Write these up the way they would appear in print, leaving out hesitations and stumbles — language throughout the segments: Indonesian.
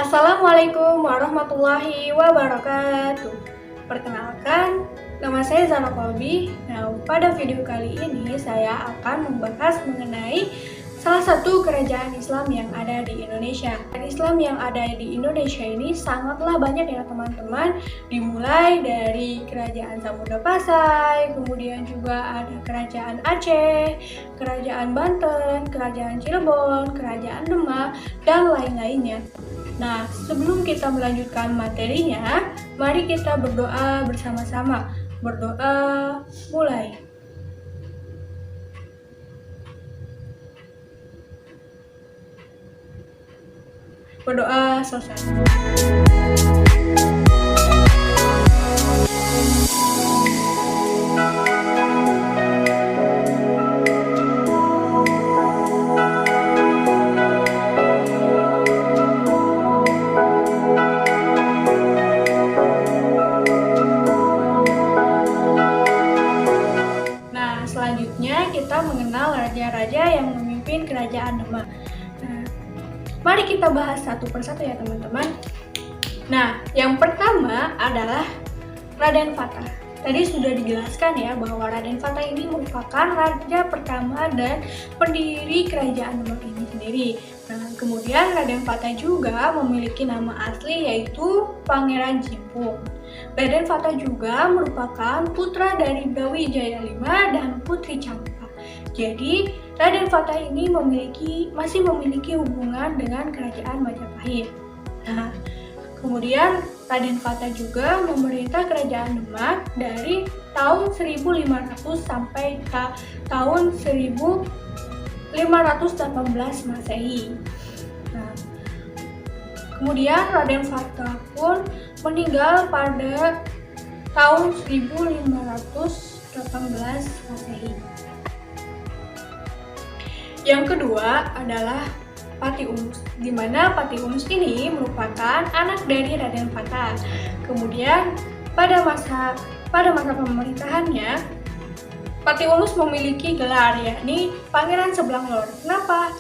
Assalamualaikum warahmatullahi wabarakatuh. Perkenalkan, nama saya Zara Kolbi. Nah, pada video kali ini saya akan membahas mengenai salah satu kerajaan Islam yang ada di Indonesia. Islam yang ada di Indonesia ini sangatlah banyak ya teman-teman. Dimulai dari kerajaan Samudra Pasai, kemudian juga ada kerajaan Aceh, kerajaan Banten, kerajaan Cirebon, kerajaan Demak, dan lain-lainnya. Nah, sebelum kita melanjutkan materinya, mari kita berdoa bersama-sama. Berdoa, mulai. Berdoa selesai. Selanjutnya kita mengenal raja-raja yang memimpin kerajaan Demak. Nah, mari kita bahas satu persatu ya teman-teman. Nah, yang pertama adalah Raden Fatah. Tadi sudah dijelaskan ya bahwa Raden Fatah ini merupakan raja pertama dan pendiri kerajaan Demak ini sendiri. Nah, kemudian Raden Fatah juga memiliki nama asli yaitu Pangeran Jimpung. Raden Fatah juga merupakan putra dari Brawijaya V dan Putri Campa. Jadi, Raden Fatah ini masih memiliki hubungan dengan kerajaan Majapahit. Nah, kemudian Raden Fatah juga memerintah kerajaan Demak dari tahun 1500 sampai tahun 1518 Masehi. Nah, kemudian Raden Fatah pun meninggal pada tahun 1518 Masehi. Yang kedua adalah Pati Unus, di mana Pati Unus ini merupakan anak dari Raden Fatah. Kemudian pada masa pemerintahannya, Pati Unus memiliki gelar yakni Pangeran Sebelang-lor. Kenapa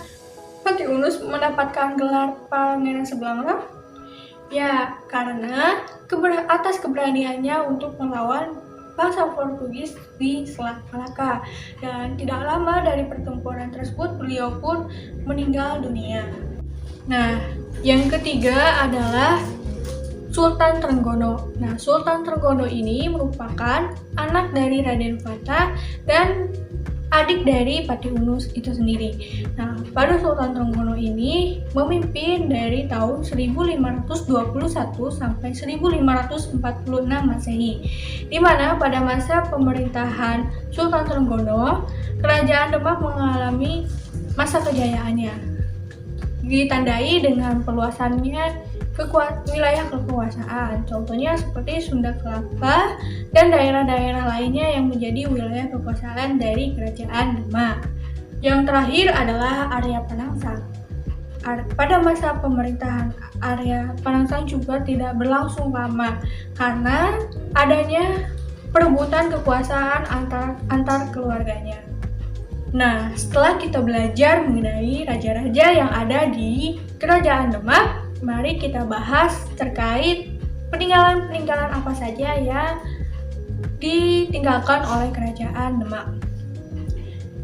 Pati Unus mendapatkan gelar Pangeran Sebelang-lor? Ya, karena atas keberaniannya untuk melawan bangsa Portugis di Selat Malaka. Dan tidak lama dari pertempuran tersebut, beliau pun meninggal dunia. Nah, yang ketiga adalah Sultan Trenggono. Nah, Sultan Trenggono ini merupakan anak dari Raden Fatah dan adik dari Pati Unus itu sendiri. Nah, pada Sultan Trenggono ini memimpin dari tahun 1521 sampai 1546 Masehi. Di mana pada masa pemerintahan Sultan Trenggono, kerajaan Demak mengalami masa kejayaannya. Ditandai dengan perluasannya wilayah kekuasaan, contohnya seperti Sunda Kelapa dan daerah-daerah lainnya yang menjadi wilayah kekuasaan dari kerajaan Demak. Yang terakhir adalah Arya Penangsang. Pada masa pemerintahan Arya Penangsang juga tidak berlangsung lama karena adanya perebutan kekuasaan antar keluarganya. Nah, setelah kita belajar mengenai raja-raja yang ada di kerajaan Demak, mari kita bahas terkait peninggalan-peninggalan apa saja yang ditinggalkan oleh kerajaan Demak.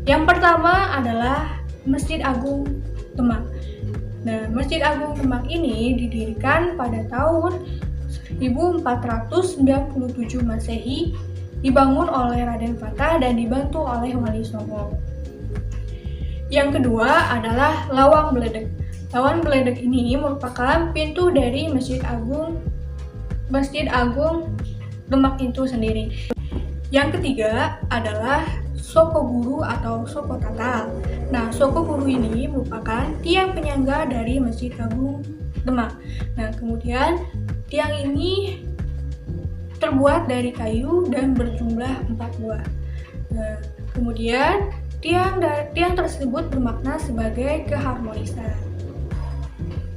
Yang pertama adalah Masjid Agung Demak. Nah, Masjid Agung Demak ini didirikan pada tahun 1497 Masehi, dibangun oleh Raden Fatah dan dibantu oleh Wali Songo. Yang kedua adalah Lawang Beledek. Lawang Beledek ini merupakan pintu dari Masjid Agung Demak itu sendiri. Yang ketiga adalah Soko Guru atau Soko Tatal. Nah, Soko Guru ini merupakan tiang penyangga dari Masjid Agung Demak. Nah, kemudian tiang ini terbuat dari kayu dan berjumlah 4 buah. Nah, kemudian tiang tersebut bermakna sebagai keharmonisan.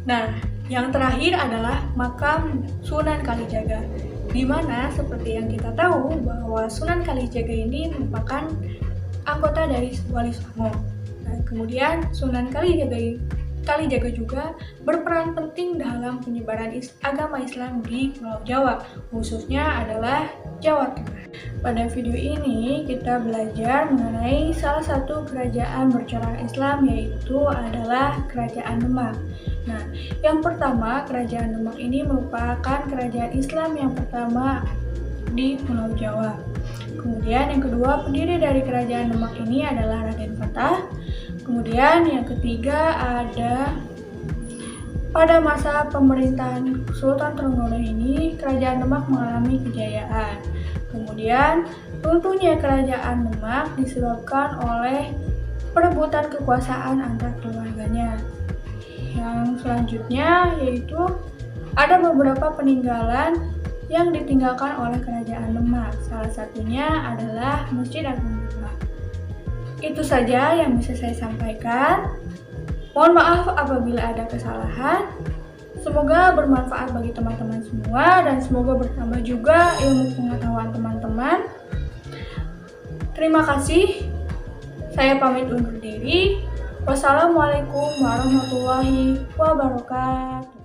Nah, yang terakhir adalah makam Sunan Kalijaga, di mana seperti yang kita tahu bahwa Sunan Kalijaga ini merupakan anggota dari Wali Songo. Nah, kemudian Sunan Kalijaga Kalijaga juga berperan penting dalam penyebaran agama Islam di Pulau Jawa, khususnya adalah Jawa Tengah. Pada video ini kita belajar mengenai salah satu kerajaan bercorak Islam, yaitu adalah Kerajaan Demak. Nah, yang pertama, Kerajaan Demak ini merupakan kerajaan Islam yang pertama di Pulau Jawa. Kemudian yang kedua, pendiri dari Kerajaan Demak ini adalah Raden Fatah. Kemudian yang ketiga ada pada masa pemerintahan Sultan Trenggalek ini, Kerajaan Demak mengalami kejayaan. Kemudian runtuhnya Kerajaan Demak disebabkan oleh perebutan kekuasaan antar keluarganya. Yang selanjutnya yaitu ada beberapa peninggalan yang ditinggalkan oleh Kerajaan Demak. Salah satunya adalah Masjid Agung Demak. Itu saja yang bisa saya sampaikan. Mohon maaf apabila ada kesalahan. Semoga bermanfaat bagi teman-teman semua dan semoga bertambah juga ilmu pengetahuan teman-teman. Terima kasih. Saya pamit undur diri. Wassalamualaikum warahmatullahi wabarakatuh.